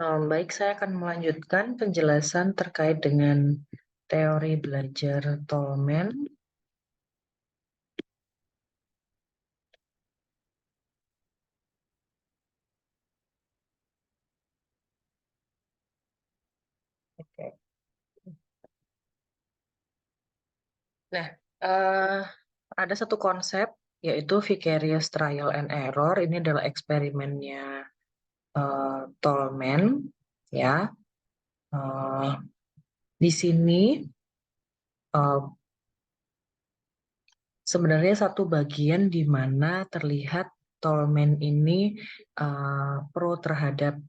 Baik, saya akan melanjutkan penjelasan terkait dengan teori belajar Tolman. Oke. Nah, eh, ada satu konsep yaitu vicarious trial and error. Ini adalah eksperimennya Tolman, ya. Eh, di sini eh, sebenarnya satu bagian di mana terlihat Tolman ini pro terhadap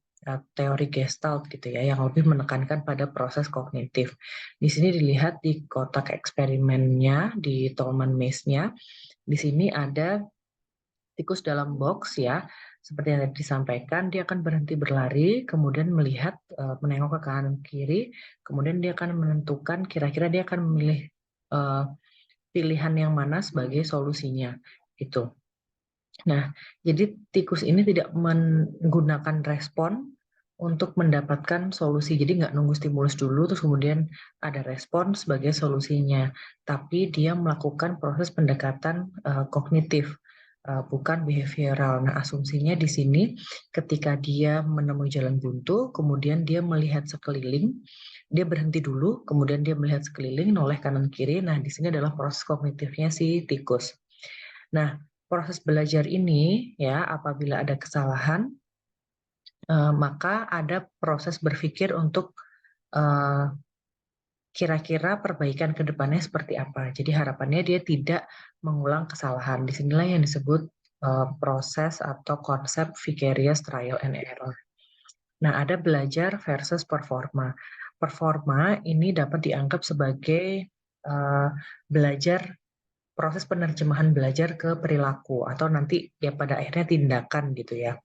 teori Gestalt gitu ya, yang lebih menekankan pada proses kognitif. Di sini dilihat di kotak eksperimennya, di Tolman maze-nya, di sini ada tikus dalam box ya, seperti yang tadi disampaikan, dia akan berhenti berlari, kemudian melihat, menengok ke kanan kiri, kemudian dia akan menentukan kira-kira dia akan memilih eh, pilihan yang mana sebagai solusinya itu. Nah, jadi tikus ini tidak menggunakan respon untuk mendapatkan solusi. Jadi nggak nunggu stimulus dulu, terus kemudian ada respon sebagai solusinya. Tapi dia melakukan proses pendekatan kognitif, bukan behavioral. Nah, asumsinya di sini ketika dia menemui jalan buntu, kemudian dia melihat sekeliling, dia berhenti dulu, kemudian dia melihat sekeliling, noleh kanan kiri. Nah, di sini adalah proses kognitifnya si tikus. Nah, proses belajar ini ya, apabila ada kesalahan, maka ada proses berpikir untuk eh, kira-kira perbaikan ke depannya seperti apa. Jadi harapannya dia tidak mengulang kesalahan. Disinilah yang disebut proses atau konsep vicarious trial and error. Nah, ada belajar versus performa. Performa ini dapat dianggap sebagai belajar, proses penerjemahan belajar ke perilaku atau nanti ya pada akhirnya tindakan gitu ya.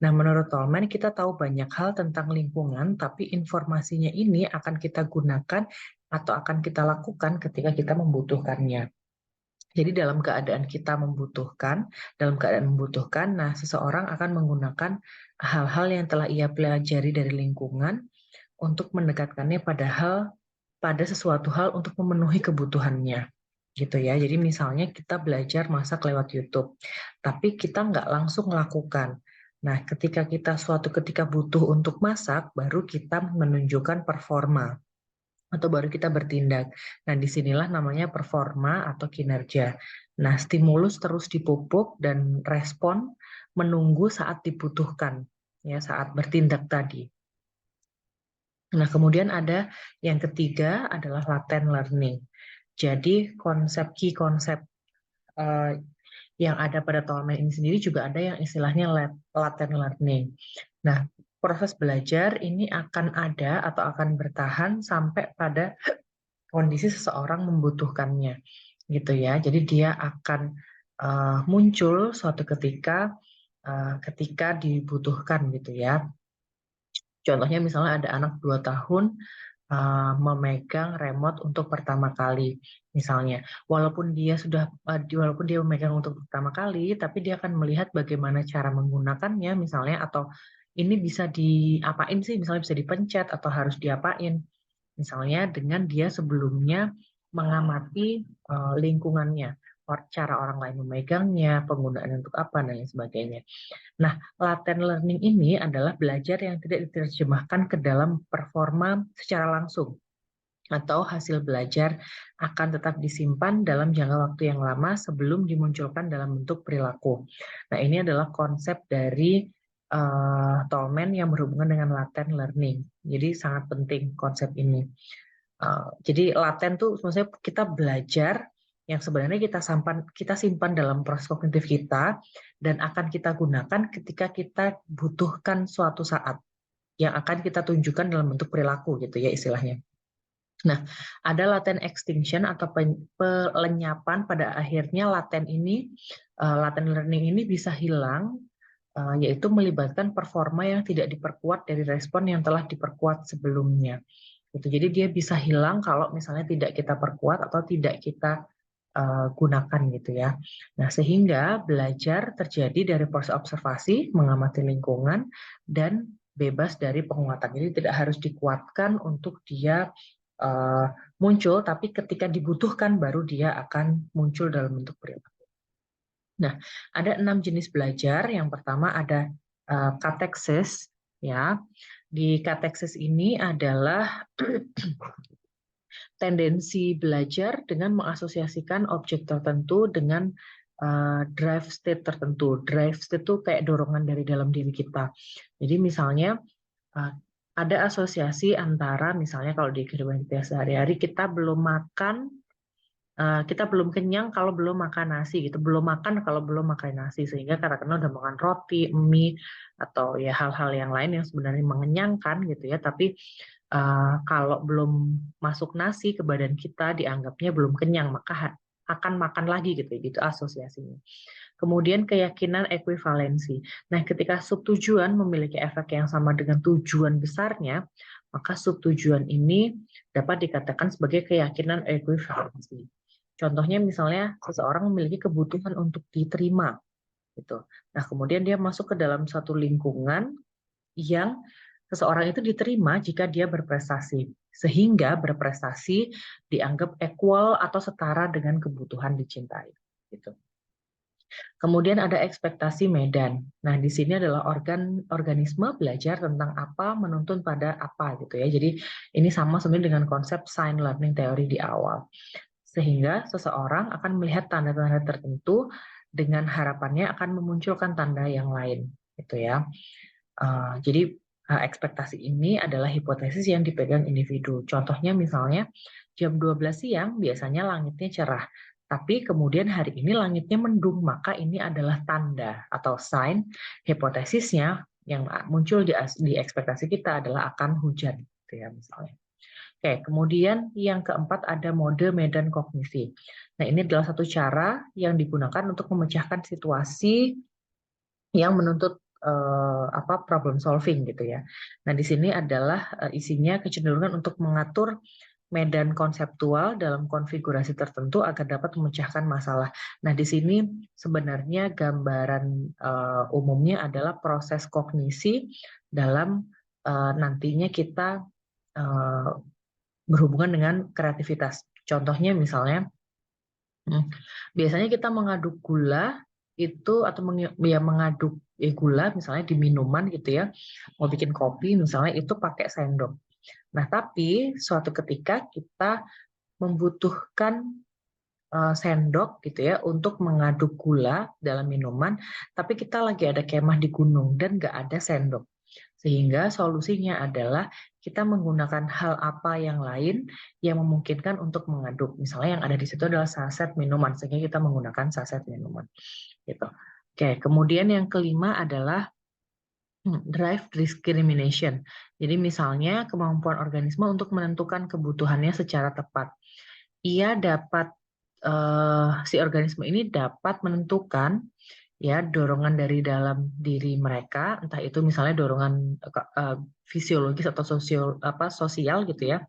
Nah, menurut Tolman kita tahu banyak hal tentang lingkungan, tapi informasinya ini akan kita gunakan atau akan kita lakukan ketika kita membutuhkannya. Jadi dalam keadaan membutuhkan, nah seseorang akan menggunakan hal-hal yang telah ia pelajari dari lingkungan untuk mendekatkannya pada sesuatu hal untuk memenuhi kebutuhannya gitu ya. Jadi misalnya kita belajar masak lewat YouTube, tapi kita nggak langsung melakukan. Nah, ketika butuh untuk masak, baru kita menunjukkan performa atau baru kita bertindak. Nah, disinilah namanya performa atau kinerja. Nah, stimulus terus dipupuk dan respon menunggu saat dibutuhkan, ya saat bertindak tadi. Nah, kemudian ada yang ketiga adalah latent learning. Jadi key konsep eh, yang ada pada Tolman ini sendiri juga ada yang istilahnya latent learning. Nah, proses belajar ini akan ada atau akan bertahan sampai pada kondisi seseorang membutuhkannya, gitu ya. Jadi dia akan muncul suatu ketika dibutuhkan, gitu ya. Contohnya misalnya ada anak 2 tahun memegang remote untuk pertama kali misalnya, walaupun dia memegang untuk pertama kali, tapi dia akan melihat bagaimana cara menggunakannya misalnya, atau ini bisa diapain sih, misalnya bisa dipencet atau harus diapain, misalnya dengan dia sebelumnya mengamati lingkungannya, cara orang lain memegangnya, penggunaan untuk apa dan lain sebagainya. Nah, latent learning ini adalah belajar yang tidak diterjemahkan ke dalam performa secara langsung, atau hasil belajar akan tetap disimpan dalam jangka waktu yang lama sebelum dimunculkan dalam bentuk perilaku. Nah, ini adalah konsep dari Tolman yang berhubungan dengan latent learning. Jadi sangat penting konsep ini. Jadi laten tuh maksudnya kita belajar yang sebenarnya kita simpan dalam proses kognitif kita dan akan kita gunakan ketika kita butuhkan suatu saat, yang akan kita tunjukkan dalam bentuk perilaku gitu ya istilahnya. Nah, ada latent extinction atau pelenyapan, pada akhirnya latent learning ini bisa hilang, yaitu melibatkan performa yang tidak diperkuat dari respon yang telah diperkuat sebelumnya. Gitu. Jadi dia bisa hilang kalau misalnya tidak kita perkuat atau tidak kita gunakan gitu ya. Nah, sehingga belajar terjadi dari proses observasi, mengamati lingkungan, dan bebas dari penguatan. Jadi tidak harus dikuatkan untuk dia muncul, tapi ketika dibutuhkan baru dia akan muncul dalam bentuk perilaku. Nah, ada 6 jenis belajar. Yang pertama ada kateksis, ya. Di kateksis ini adalah tendensi belajar dengan mengasosiasikan objek tertentu dengan drive state tertentu. Drive state itu kayak dorongan dari dalam diri kita. Jadi misalnya ada asosiasi antara misalnya kalau di kehidupan kita sehari-hari kita belum makan, kita belum kenyang kalau belum makan nasi gitu, belum makan kalau belum makan nasi, sehingga karena udah makan roti, mie atau ya hal-hal yang lain yang sebenarnya mengenyangkan gitu ya, tapi kalau belum masuk nasi ke badan kita dianggapnya belum kenyang, maka akan makan lagi gitu, gitu asosiasinya. Kemudian keyakinan ekuivalensi. Nah, ketika subtujuan memiliki efek yang sama dengan tujuan besarnya, maka subtujuan ini dapat dikatakan sebagai keyakinan ekuivalensi. Contohnya misalnya seseorang memiliki kebutuhan untuk diterima, gitu. Nah, kemudian dia masuk ke dalam satu lingkungan yang seseorang itu diterima jika dia berprestasi, sehingga berprestasi dianggap equal atau setara dengan kebutuhan dicintai, gitu. Kemudian ada ekspektasi medan. Nah, di sini adalah organisme belajar tentang apa, menuntun pada apa gitu ya. Jadi ini sama sebenarnya dengan konsep sign learning theory di awal. Sehingga seseorang akan melihat tanda-tanda tertentu dengan harapannya akan memunculkan tanda yang lain gitu ya. Jadi ekspektasi ini adalah hipotesis yang dipegang individu. Contohnya misalnya jam 12 siang biasanya langitnya cerah, tapi kemudian hari ini langitnya mendung, maka ini adalah tanda atau sign hipotesisnya yang muncul di ekspektasi kita adalah akan hujan gitu ya misalnya. Oke, kemudian yang keempat ada mode medan kognisi. Nah, ini adalah satu cara yang digunakan untuk memecahkan situasi yang menuntut problem solving gitu ya. Nah, di sini adalah isinya kecenderungan untuk mengatur medan konseptual dalam konfigurasi tertentu agar dapat memecahkan masalah. Nah, di sini sebenarnya gambaran umumnya adalah proses kognisi dalam nantinya kita berhubungan dengan kreativitas. Contohnya misalnya, biasanya kita mengaduk gula itu atau mengaduk gula misalnya di minuman gitu ya, mau bikin kopi misalnya itu pakai sendok. Nah, tapi suatu ketika kita membutuhkan sendok gitu ya untuk mengaduk gula dalam minuman, tapi kita lagi ada kemah di gunung dan nggak ada sendok. Sehingga solusinya adalah kita menggunakan hal apa yang lain yang memungkinkan untuk mengaduk. Misalnya yang ada di situ adalah saset minuman, sehingga kita menggunakan saset minuman. Gitu. Oke, kemudian yang kelima adalah drive discrimination. Jadi misalnya kemampuan organisme untuk menentukan kebutuhannya secara tepat. Ia dapat si organisme ini dapat menentukan ya dorongan dari dalam diri mereka, entah itu misalnya dorongan fisiologis atau sosial gitu ya.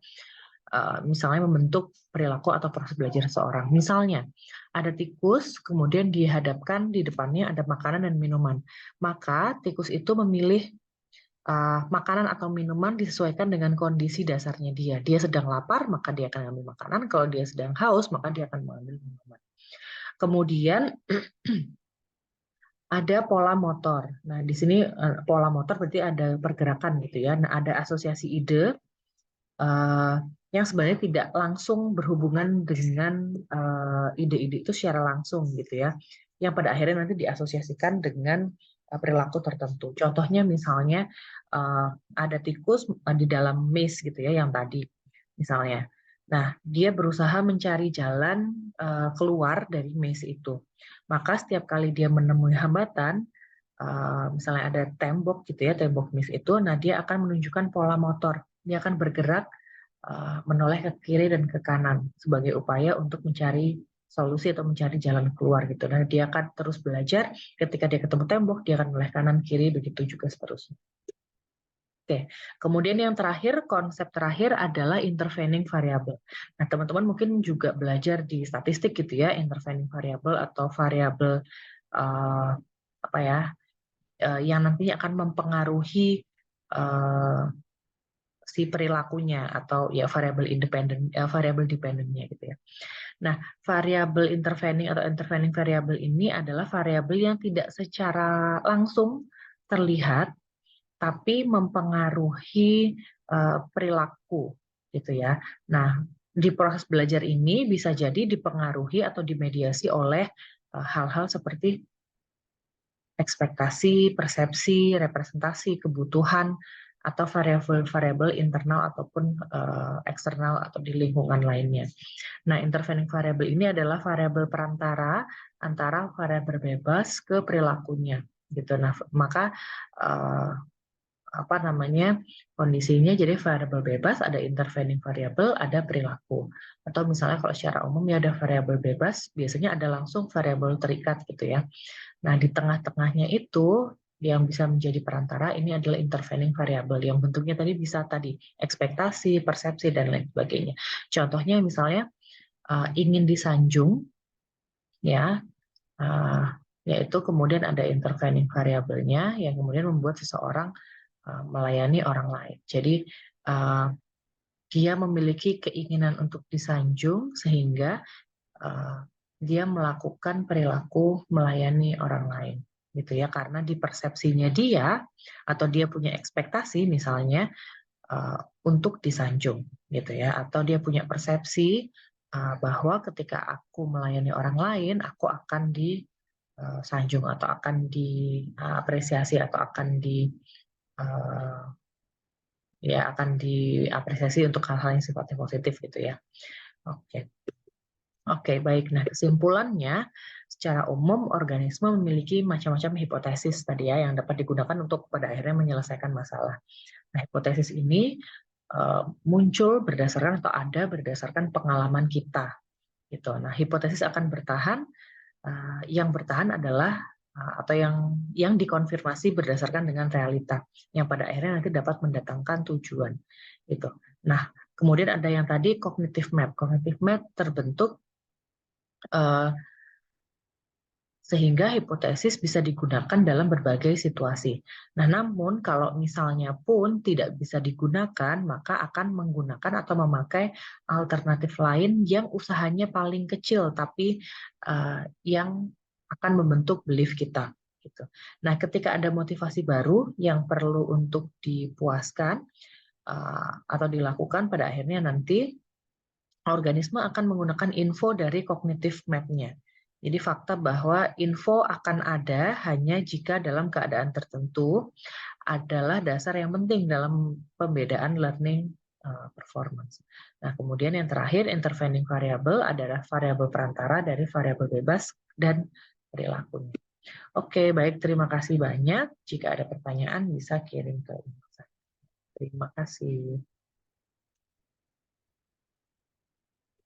Misalnya membentuk perilaku atau proses belajar seseorang. Misalnya, ada tikus, kemudian dihadapkan di depannya ada makanan dan minuman. Maka tikus itu memilih makanan atau minuman disesuaikan dengan kondisi dasarnya dia. Dia sedang lapar, maka dia akan ambil makanan. Kalau dia sedang haus, maka dia akan mengambil minuman. Kemudian ada pola motor. Nah, di sini pola motor berarti ada pergerakan gitu ya. Nah, ada asosiasi ide yang sebenarnya tidak langsung berhubungan dengan ide-ide itu secara langsung gitu ya, yang pada akhirnya nanti diasosiasikan dengan perilaku tertentu. Contohnya misalnya ada tikus di dalam maze gitu ya yang tadi misalnya. Nah, dia berusaha mencari jalan keluar dari maze itu. Maka setiap kali dia menemui hambatan, misalnya ada tembok gitu ya, tembok maze itu, nah dia akan menunjukkan pola motor. Dia akan bergerak menoleh ke kiri dan ke kanan sebagai upaya untuk mencari solusi atau mencari jalan keluar gitu. Nah, dia akan terus belajar. Ketika dia ketemu tembok, dia akan menoleh kanan kiri, begitu juga seterusnya. Oke, kemudian yang terakhir, konsep terakhir adalah intervening variable. Nah, teman-teman mungkin juga belajar di statistik gitu ya, intervening variable atau variabel apa ya, yang nantinya akan mempengaruhi si perilakunya atau ya variabel independen, variabel dependentnya gitu ya. Nah, variabel intervening atau intervening variabel ini adalah variabel yang tidak secara langsung terlihat, tapi mempengaruhi perilaku gitu ya. Nah, di proses belajar ini bisa jadi dipengaruhi atau dimediasi oleh hal-hal seperti ekspektasi, persepsi, representasi, kebutuhan, atau variabel-variabel internal ataupun eksternal atau di lingkungan lainnya. Nah, intervening variable ini adalah variabel perantara antara variabel bebas ke perilakunya, gitu. Nah, maka apa namanya kondisinya jadi variabel bebas, ada intervening variable, ada perilaku. Atau misalnya kalau secara umum ya ada variabel bebas, biasanya ada langsung variabel terikat gitu ya. Nah, di tengah-tengahnya itu yang bisa menjadi perantara ini adalah intervening variable yang bentuknya tadi ekspektasi, persepsi dan lain sebagainya. Contohnya misalnya ingin disanjung ya, yaitu kemudian ada intervening variabelnya yang kemudian membuat seseorang melayani orang lain. Jadi dia memiliki keinginan untuk disanjung sehingga dia melakukan perilaku melayani orang lain gitu ya, karena di persepsinya dia atau dia punya ekspektasi misalnya untuk disanjung gitu ya, atau dia punya persepsi bahwa ketika aku melayani orang lain aku akan disanjung atau akan diapresiasi atau akan diapresiasi untuk hal-hal yang sifatnya positif gitu ya. Oke, baik. Nah, kesimpulannya, secara umum organisme memiliki macam-macam hipotesis tadi ya yang dapat digunakan untuk pada akhirnya menyelesaikan masalah. Nah, hipotesis ini muncul berdasarkan atau ada berdasarkan pengalaman kita. Gitu. Nah, hipotesis akan bertahan. Yang bertahan adalah atau yang dikonfirmasi berdasarkan dengan realita yang pada akhirnya nanti dapat mendatangkan tujuan. Gitu. Nah, kemudian ada yang tadi cognitive map. Cognitive map terbentuk sehingga hipotesis bisa digunakan dalam berbagai situasi. Nah, namun kalau misalnya pun tidak bisa digunakan, maka akan menggunakan atau memakai alternatif lain yang usahanya paling kecil, tapi yang akan membentuk belief kita. Gitu. Nah, ketika ada motivasi baru yang perlu untuk dipuaskan atau dilakukan, pada akhirnya nanti organisme akan menggunakan info dari cognitive map-nya. Jadi fakta bahwa info akan ada hanya jika dalam keadaan tertentu adalah dasar yang penting dalam pembedaan learning performance. Nah, kemudian yang terakhir intervening variable adalah variabel perantara dari variabel bebas dan perilakunya. Oke, baik, terima kasih banyak. Jika ada pertanyaan bisa kirim ke email saya. Terima kasih.